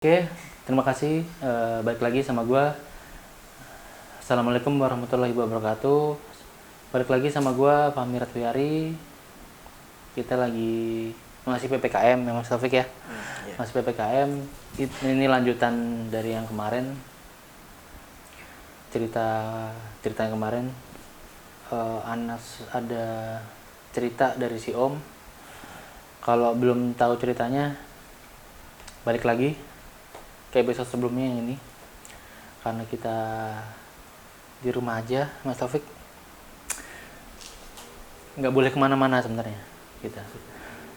Oke, terima kasih. Balik lagi sama gue. Assalamualaikum warahmatullahi wabarakatuh. Balik lagi sama gue, Fahmi Ratwiyari. Kita lagi masih PPKM, ya Mas Taufik ya. Masih PPKM. Ini lanjutan dari yang kemarin. Cerita yang kemarin. Anas ada cerita dari si Om. Kalau belum tahu ceritanya, balik lagi kayak episode sebelumnya yang ini, karena kita di rumah aja, Mas Taufik nggak boleh kemana-mana sebenarnya kita,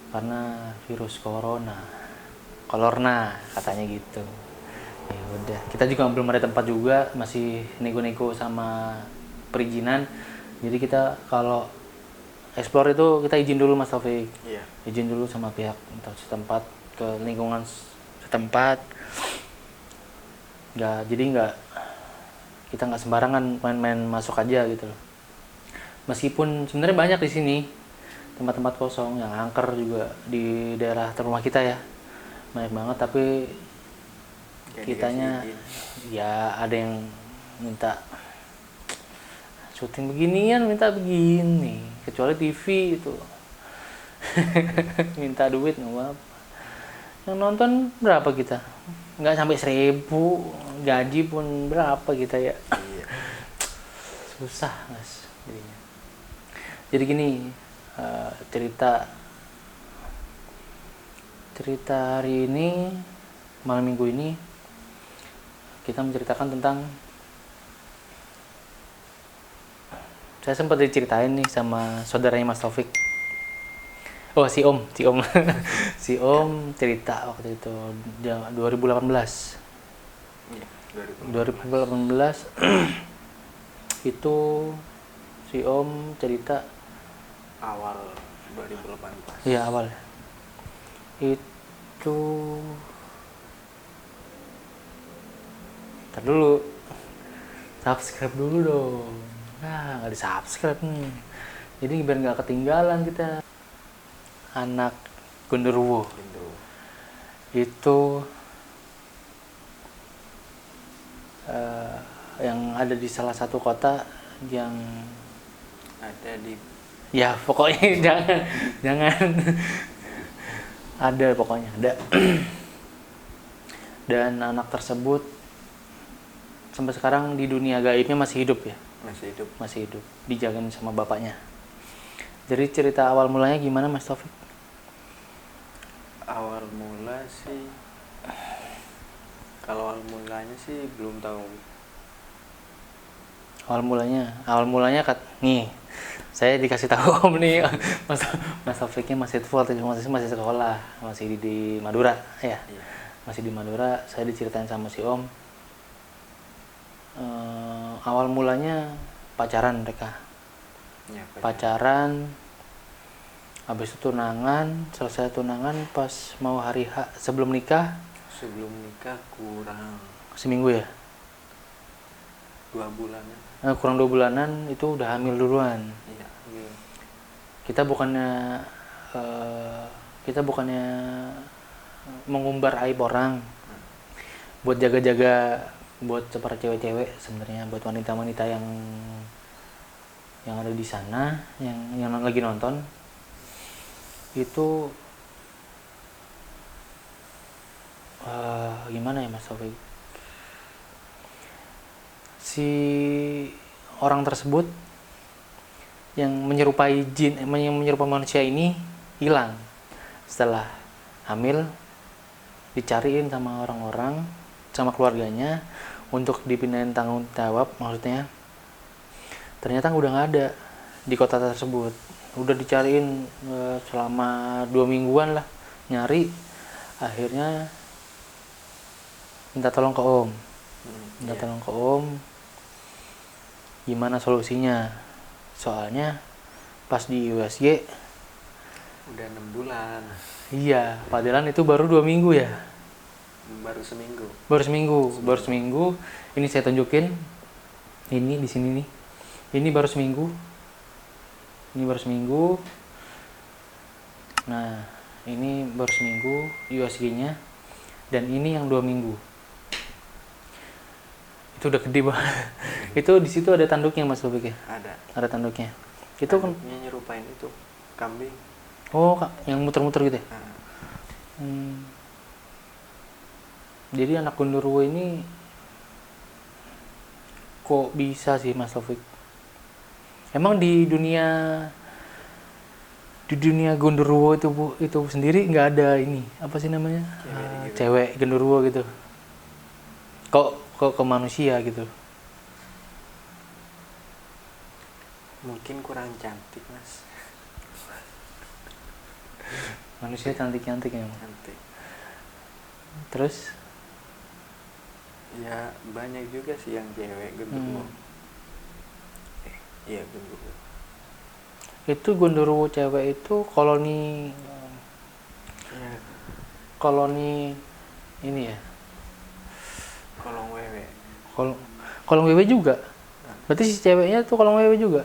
karena virus corona katanya gitu. Ya udah, kita juga belum ada tempat juga, masih nego-nego sama perizinan. Jadi kita kalau explore itu kita izin dulu, Mas Taufik. Iya. Izin dulu sama pihak setempat, ke lingkungan setempat. Jadi kita nggak sembarangan main-main masuk aja gitu loh. Meskipun sebenarnya banyak di sini tempat-tempat kosong, yang angker juga di daerah rumah kita ya, banyak banget. Tapi kitanya ya ada yang minta syuting beginian, minta begini, kecuali TV itu minta duit nggak apa. Yang nonton berapa kita? Nggak sampai 1.000, gaji pun berapa kita ya. Iya. Susah Mas jadinya. Jadi gini, cerita hari ini, malam minggu ini kita menceritakan tentang, saya sempat diceritain nih sama saudaranya Mas Taufik. Oh, si Om si Om cerita waktu itu 2018. Iya, 2018 itu si Om cerita awal 2018. ya, awal itu. Ntar dulu, subscribe dulu dong. Nah, nggak di subscribe nih, jadi biar nggak ketinggalan kita. Anak Genderuwo itu yang ada di salah satu kota yang Ada di ya pokoknya jangan ada, pokoknya ada. Dan anak tersebut sampai sekarang di dunia gaibnya masih hidup ya, masih hidup, dijagain sama bapaknya. Jadi cerita awal mulanya gimana, Mas Taufik? awal mula sih. Kalau awal mulanya sih belum tahu. Awal mulanya nih, saya dikasih tahu Om nih, Mas Taufiknya masih sekolah, masih di Madura ya. Iya. Masih di Madura. Saya diceritain sama si Om, awal mulanya pacaran mereka. Ya, Pacaran, habis itu tunangan, selesai tunangan pas mau hari H sebelum nikah, Sebelum nikah kurang seminggu ya, 2 bulanan. kurang 2 bulanan itu udah hamil duluan. Iya, iya. Kita bukannya mengumbar aib orang, buat jaga-jaga, buat para cewek-cewek sebenarnya, buat wanita-wanita yang ada di sana, yang lagi nonton itu. Gimana ya Mas Taufik, si orang tersebut yang menyerupai manusia ini hilang setelah hamil. Dicariin sama orang-orang, sama keluarganya, untuk dipindahin tanggung jawab, maksudnya ternyata udah nggak ada di kota tersebut. Udah dicariin selama 2 mingguan lah nyari. Akhirnya minta tolong ke Om, gimana solusinya. Soalnya pas di USG Udah 6 bulan. iya, padahal itu baru 2 minggu ya. Baru seminggu. Ini saya tunjukin, ini di sini nih, ini baru seminggu. Nah, ini baru seminggu USG-nya. dan ini yang 2 minggu. Itu udah gede banget. Itu di situ ada tanduknya Mas Taufik ya? Ada tanduknya. Itu kan tanduknya nyerupain itu kambing. oh yang muter-muter gitu ya? Nah, Jadi anak Gondoruo ini kok bisa sih Mas Taufik? Emang di dunia Gondoruo itu sendiri nggak ada ini apa sih namanya cewek Gondoruo gitu? Kok ke manusia gitu? mungkin kurang cantik Mas. Manusia cantik-cantik ya. Cantik. Terus? Ya banyak juga sih yang cewek genderuwo. Iya genderuwo. Itu Gondoruo cewek itu koloni Ya, koloni ini ya? kolong wewe. Kolong wewe juga? Berarti si ceweknya tuh kolong wewe juga?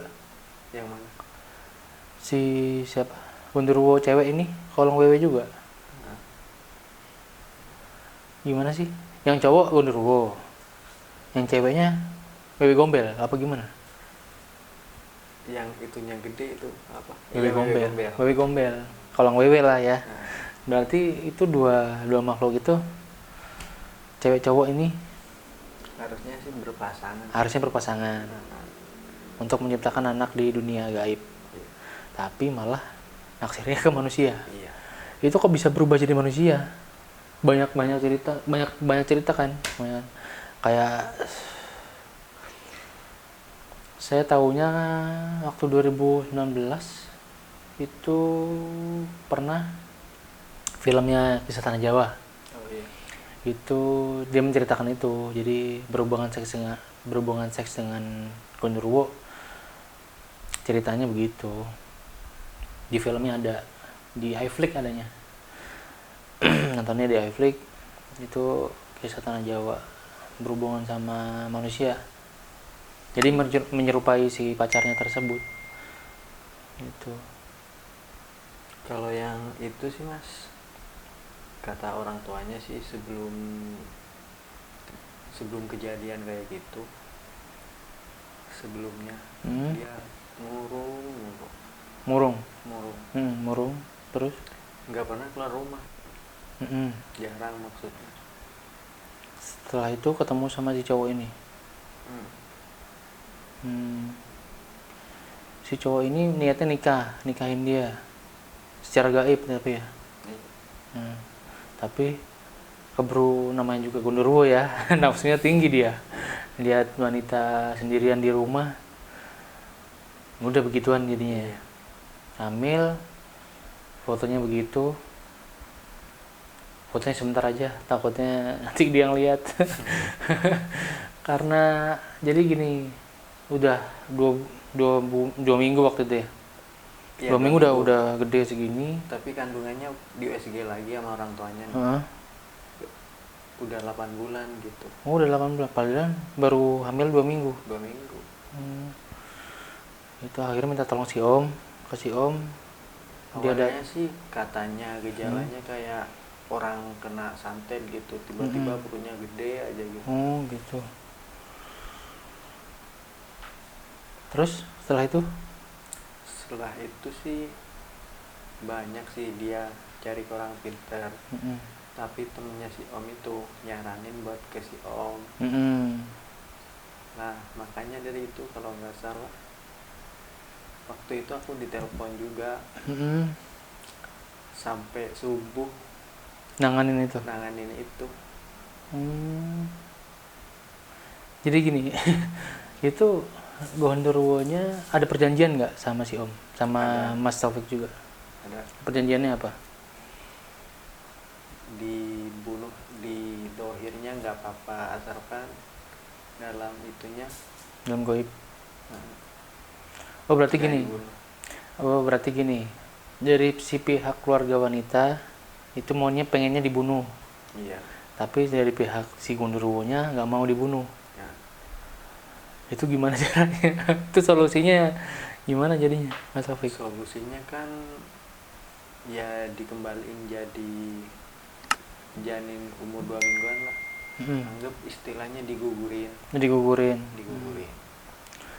Yang mana? Si siapa? Gondoruo cewek ini kolong wewe juga? Nah, Gimana sih? Yang cowok Gondoruo, yang ceweknya wewe gombel apa gimana? yang itunya gede itu apa? Wewe Iya, gombel. Wewe gombel. Kolong wewe lah ya. Nah, Berarti itu dua makhluk itu cewek cowok ini harusnya sih berpasangan. harusnya berpasangan Nah, untuk menciptakan anak di dunia gaib. Tapi malah naksirnya ke manusia. iya. Itu kok bisa berubah jadi manusia? Banyak cerita kan. Kayak saya tahunya waktu 2019 itu pernah filmnya Kisah Tanah Jawa. Oh iya. Itu dia menceritakan itu. Jadi berhubungan seks dengan Gondoruo. Ceritanya begitu. Di filmnya ada, di iFlix adanya. Nontonnya di iFlix itu Kisah Tanah Jawa berhubungan sama manusia. Jadi menyerupai si pacarnya tersebut. Gitu. Kalau yang itu sih Mas, kata orang tuanya sih sebelum kejadian kayak gitu, sebelumnya dia Murung. murung, Terus? nggak pernah keluar rumah, jarang maksudnya. Setelah itu ketemu sama si cowok ini. Si cowok ini niatnya nikahin dia secara gaib tapi ya. Tapi keburu namanya juga Gondoruo ya, nafsunya tinggi dia. Lihat wanita sendirian di rumah, udah begituan jadinya ya. Hamil, fotonya begitu. Fotonya sebentar aja, takutnya nanti dia yang lihat. Karena jadi gini, udah dua minggu waktu itu ya. Ya, 2 minggu udah gede segini. Tapi kandungannya di USG lagi sama orang tuanya nih. Udah 8 bulan gitu. Oh, udah 8 bulan. Padahal baru hamil 2 minggu. 2 minggu. Itu akhirnya minta tolong ke si Om. Awalnya sih katanya gejalanya kayak orang kena santet gitu. Tiba-tiba perutnya gede aja gitu. Oh, gitu. Terus setelah itu? Setelah itu sih banyak sih dia cari ke orang pintar. Tapi temennya si Om itu nyaranin buat ke si Om. Nah makanya dari itu kalau nggak salah waktu itu aku ditelepon juga sampai subuh nanganin itu. Jadi gini, itu Gondoruo-nya ada perjanjian nggak sama si Om, sama ada. Mas Taufik juga? Ada. Perjanjiannya apa? Dibunuh di dohirnya nggak apa-apa asalkan dalam itunya Dalam goib. Nah, berarti gini. Dari si pihak keluarga wanita itu pengennya dibunuh. Iya. Tapi dari pihak si Gondoruo-nya nggak mau dibunuh. Ya. Itu gimana caranya? Itu solusinya gimana jadinya, Mas Taufik? Solusinya kan ya dikembaliin jadi janin umur 2 mingguan lah, anggap istilahnya digugurin. Digugurin.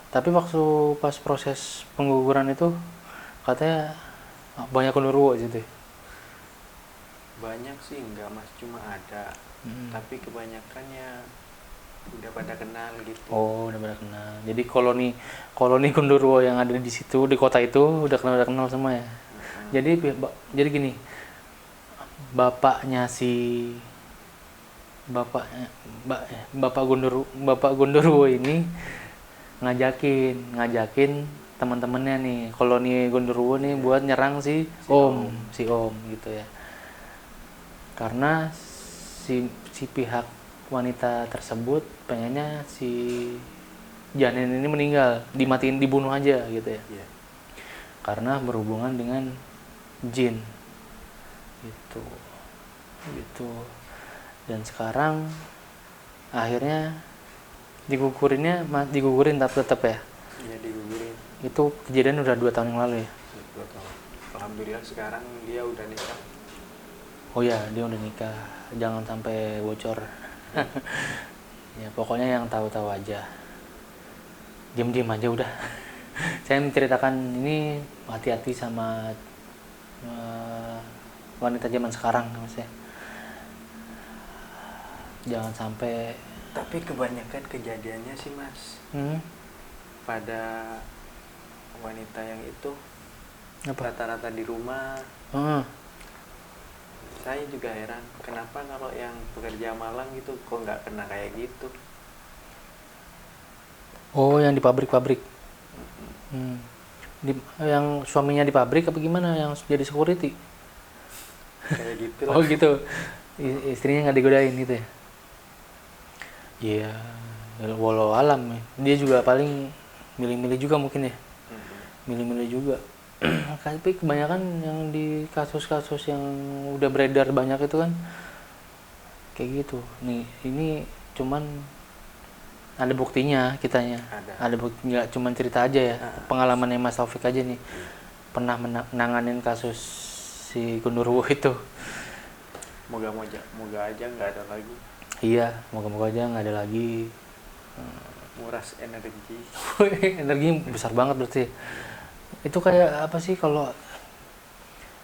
Tapi waktu pas proses pengguguran itu katanya banyak genderuwo gitu. Banyak sih enggak mas, cuma ada. Tapi kebanyakannya udah pada kenal gitu. Oh, udah pada kenal. Jadi koloni genderuwo yang ada di situ, di kota itu udah kenal semua ya. Jadi gini, bapaknya si bapak genderuwo ini ngajakin teman-temannya nih, koloni genderuwo nih buat nyerang si om gitu ya. Karena si pihak wanita tersebut pengennya si janin ini meninggal, dibunuh aja gitu ya. Yeah. Karena berhubungan dengan jin. Gitu. Dan sekarang akhirnya digugurin tetap ya. Iya, digugurin. Itu kejadian udah 2 tahun yang lalu ya. 2 tahun. Alhamdulillah sekarang dia udah nikah. Oh ya, dia udah nikah. Jangan sampai bocor. Ya pokoknya yang tahu-tahu aja. Diam-diam aja udah. Saya menceritakan ini hati-hati sama wanita zaman sekarang mas ya. Jangan sampai. Tapi kebanyakan kejadiannya sih mas, pada wanita yang itu rata-rata di rumah. Saya juga heran kenapa kalau yang pekerja malam gitu kok nggak kena kayak gitu. Oh, yang di pabrik. Yang suaminya di pabrik apa gimana, yang jadi security? Kayak gitu. Oh gitu, istrinya nggak digodain gitu ya? Iya, walau alam ya. Dia juga paling milih-milih juga mungkin ya. Milih-milih juga. Tapi kebanyakan yang di kasus-kasus yang udah beredar banyak itu kan kayak gitu. Nih, ini cuman ada buktinya kitanya. Ada bukti, nggak cuman cerita aja ya. Pengalamannya Mas Taufik aja nih. Pernah menanganin kasus si genderuwo itu. Moga aja nggak ada lagi. Iya, moga-moga aja nggak ada lagi. Nguras energi. Energi besar banget berarti. Itu kayak apa sih kalau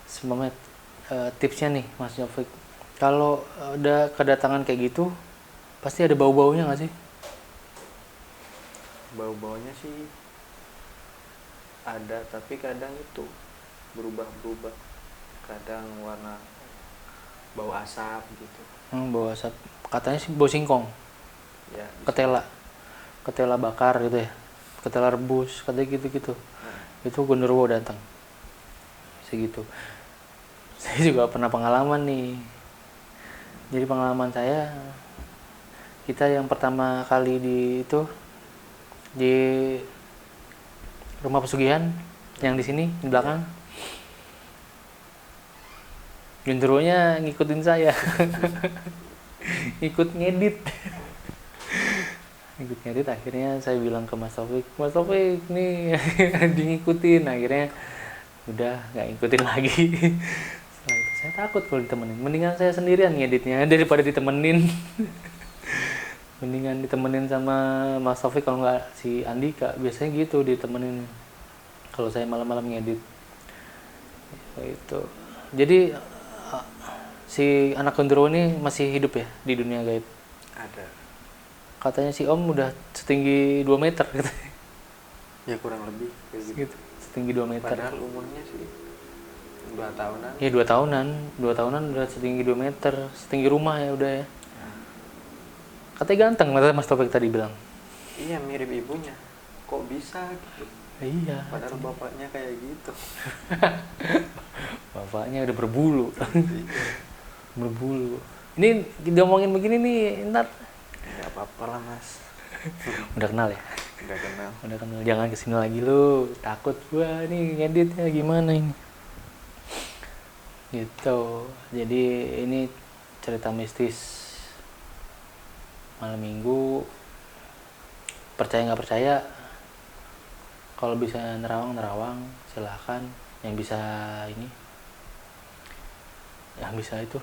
semuanya tipsnya nih Mas Taufik, kalau udah kedatangan kayak gitu pasti ada bau-baunya nggak sih? Bau-baunya sih ada, tapi kadang itu berubah, kadang warna bau asap gitu. Bau asap, katanya sih bau singkong Ya, ketela bakar gitu ya, ketela rebus katanya gitu. Itu genderuwo datang segitu. Saya juga pernah pengalaman nih. Jadi pengalaman saya, kita yang pertama kali di rumah pesugihan yang di sini di belakang, genderuwonya ngikutin saya. ikut ngedit, akhirnya saya bilang ke Mas Taufik nih ngikutin, akhirnya udah nggak ngikutin lagi. Setelah itu saya takut kalau ditemenin, mendingan saya sendirian ngeditnya daripada ditemenin. Mendingan ditemenin sama Mas Taufik, kalau nggak si Andika, biasanya gitu ditemenin kalau saya malam-malam ngedit itu. Jadi si anak genderuwo ini masih hidup ya di dunia gaib? Ada. Katanya si Om udah setinggi 2 meter gitu. Ya kurang lebih kayak gitu. Setinggi 2 meter. Padahal umurnya sih 2 tahunan. Ya 2 tahunan udah setinggi 2 meter, setinggi rumah ya udah ya. Katanya ganteng, Mas Taufik tadi bilang. Iya, mirip ibunya. Kok bisa gitu? Iya. Padahal bapaknya kayak gitu. Bapaknya udah berbulu. Berbulu. Ini diomongin begini nih, ntar Nggak apa-apa lah mas. udah kenal ya? Udah kenal. Jangan kesini lagi lu, takut gua nih ngeditnya gimana ini. Gitu. Jadi ini cerita mistis malam minggu. Percaya nggak percaya, kalau bisa nerawang silahkan. Yang bisa itu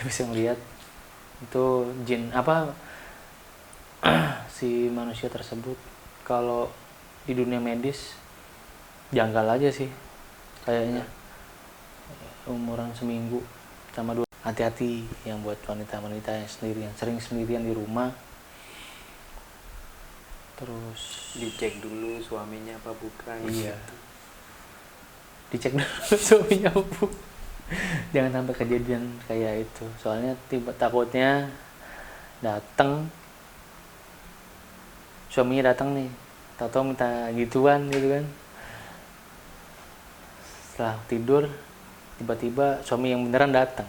bisa melihat itu jin apa si manusia tersebut. Kalau di dunia medis janggal aja sih kayaknya, umuran seminggu sama 2. Hati-hati yang buat wanita-wanita yang sendirian, sering sendirian di rumah, terus Dicek dulu suaminya apa bukan. iya, dicek dulu suaminya bu, jangan sampai kejadian kayak itu. Soalnya takutnya datang, suaminya datang nih, tahu-tahu minta gituan gitu kan, setelah tidur tiba-tiba suami yang beneran datang.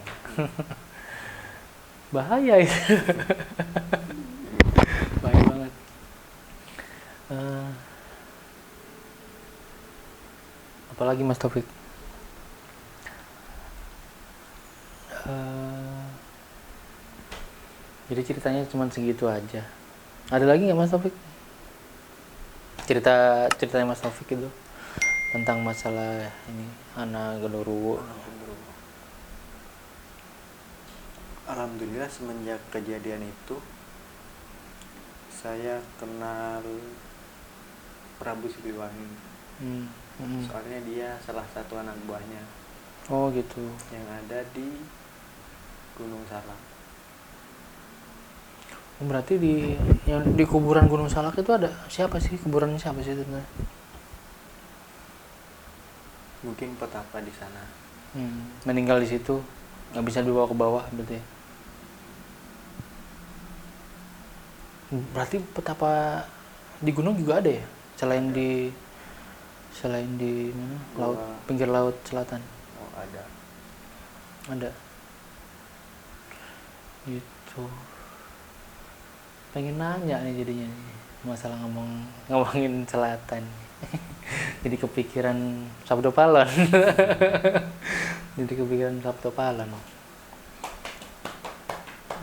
Bahaya itu. Bahaya banget. Apalagi Mas Taufik? Jadi ceritanya cuma segitu aja. Ada lagi nggak Mas Taufik? Ceritanya Mas Taufik itu tentang masalah ini anak genderuwo. Alhamdulillah semenjak kejadian itu saya kenal Prabu Siliwangi. Soalnya dia salah satu anak buahnya. Oh gitu. Yang ada di Gunung Salak. Berarti di kuburan Gunung Salak itu ada siapa sih? Kuburannya siapa sih sebenarnya? Mungkin petapa di sana. Meninggal di situ, nggak bisa dibawa ke bawah berarti. Berarti petapa di gunung juga ada ya? Selain di mana? Laut, pinggir laut selatan. Oh, ada. Ada. Gitu. Pengen nanya nih jadinya nih, masalah ngomongin selatan. Jadi kepikiran Sabdo Palon. Jadi kepikiran Sabdo Palon.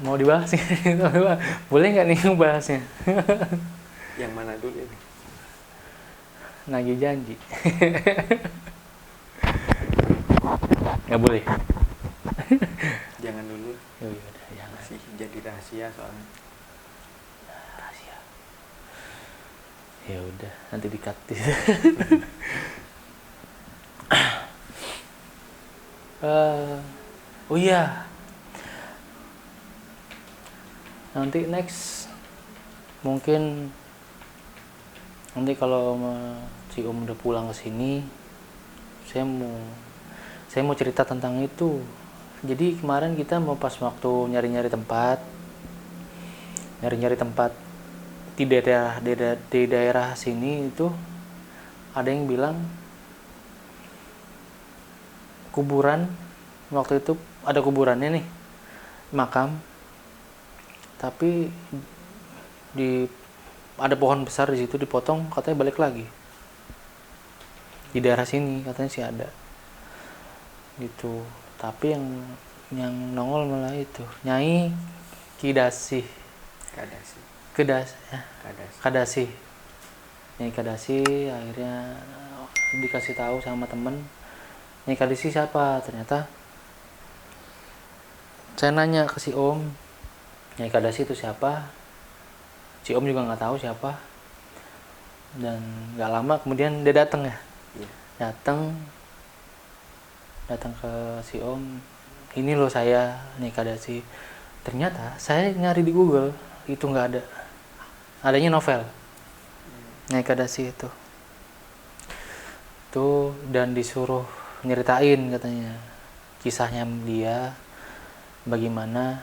Mau dibahas nggak? Boleh nggak nih ngebahasnya? Yang mana dulu ini? Nagih janji. Nggak boleh. Jangan dulu. Ya udah, jangan. Masih jadi rahasia soalnya. Rahasia. Ya udah, nanti di-cut. Oh iya. Nanti next mungkin nanti kalau si Om udah pulang ke sini, saya mau cerita tentang itu. Jadi kemarin kita mau pas waktu nyari-nyari tempat di daerah sini itu ada yang bilang kuburan, waktu itu ada kuburannya nih, makam, tapi ada pohon besar di situ dipotong, katanya balik lagi di daerah sini, katanya sih ada gitu. Tapi yang nongol malah itu Nyai Kadasi. Nyai Kadasi akhirnya dikasih tahu sama temen, Nyai Kadasi siapa? Ternyata saya nanya ke si Om, Nyai Kadasi itu siapa? Si Om juga nggak tahu siapa. Dan nggak lama kemudian dia datang ya. Datang ke si Om, ini loh saya Nyai Kadasi. Ternyata saya nyari di Google itu nggak ada, adanya novel Nyai Kadasi itu dan disuruh nyeritain katanya kisahnya dia bagaimana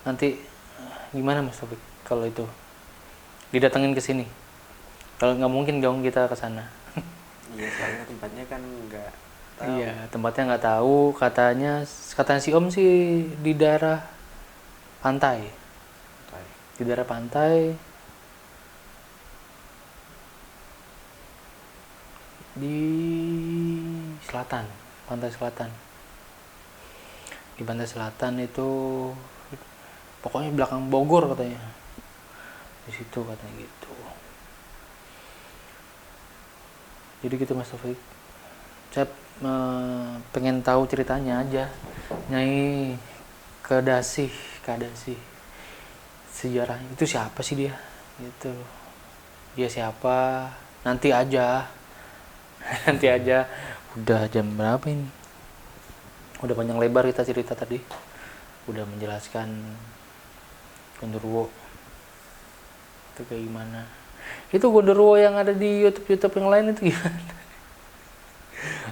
nanti gimana Mas Taufik kalau itu didatengin ke sini. Kalau nggak mungkin dong kita ke sana. Iya, soalnya tempatnya kan nggak tahu. Iya, tempatnya nggak tahu. Katanya si Om sih di daerah pantai. Di daerah pantai. Di selatan, pantai selatan. Di pantai selatan itu pokoknya belakang Bogor katanya. Di situ katanya gitu. Jadi gitu Mas Taufik. Saya pengen tahu ceritanya aja. Nyai Kadasih sejarahnya itu siapa sih dia gitu. Dia siapa, nanti aja nanti aja. Udah jam berapa ini, udah panjang lebar kita cerita tadi, udah menjelaskan Gondoruo itu kayak gimana. Itu Gondoruo yang ada di YouTube yang lain itu gimana?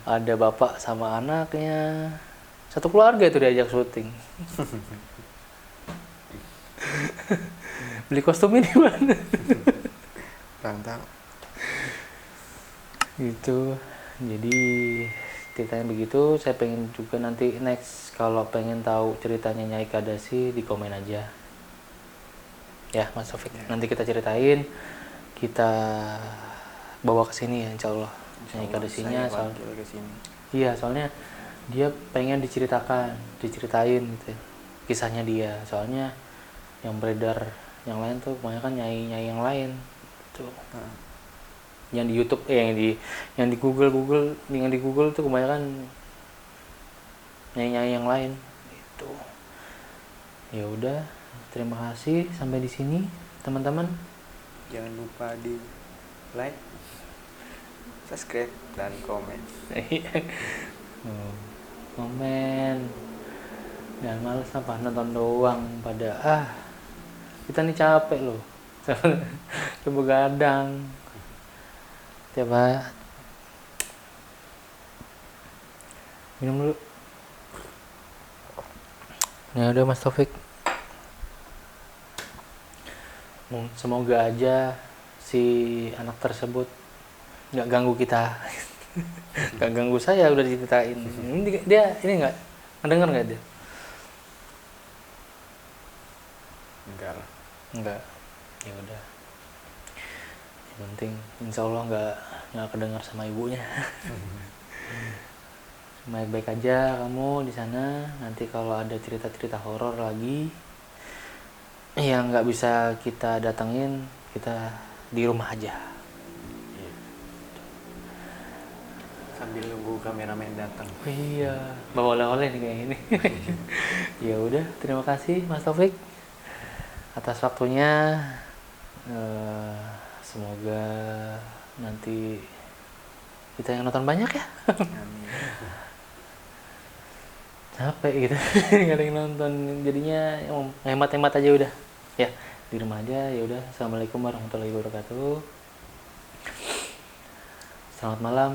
Ada bapak sama anaknya, satu keluarga itu diajak syuting. Beli kostumnya di mana? Kurang tahu. Gitu. Jadi ceritanya begitu. Saya pengen juga nanti next kalau pengen tahu ceritanya Nyai Kadasi di komen aja. Ya Mas Taufik, nanti kita ceritain, kita bawa ke sini ya insya Allah. Nyai Kadasinya iya, soalnya dia pengen diceritain gitu kisahnya dia. Soalnya yang beredar yang lain tuh kebanyakan nyai yang lain tuh. Yang di YouTube yang di Google tuh kebanyakan nyai yang lain itu. Ya udah, terima kasih sampai di sini teman-teman. Jangan lupa di like, subscribe, dan komen. Komen. Jangan males apa nonton doang pada kita nih capek loh. Coba gadang tiap hari. Minum dulu. Ya udah Mas Taufik, semoga aja si anak tersebut nggak ganggu kita. Nggak ganggu saya, udah diceritain. Dia ini nggak mendengar nggak dia? Enggak. Ya udah. Yang penting insya Allah nggak kedengar sama ibunya. Baik-baik aja kamu di sana. Nanti kalau ada cerita-cerita horor lagi yang nggak bisa kita datengin, kita di rumah aja. Sambil nunggu kameramen datang. Iya, bawa oleh-oleh nih kayak ini. Ya udah, terima kasih Mas Taufik atas waktunya. Semoga nanti kita yang nonton banyak ya. Amin. Capek gitu. Nggak ada yang nonton, jadinya hemat-hemat aja udah. Ya, di rumah aja. Ya udah. Assalamualaikum warahmatullahi wabarakatuh. Selamat malam.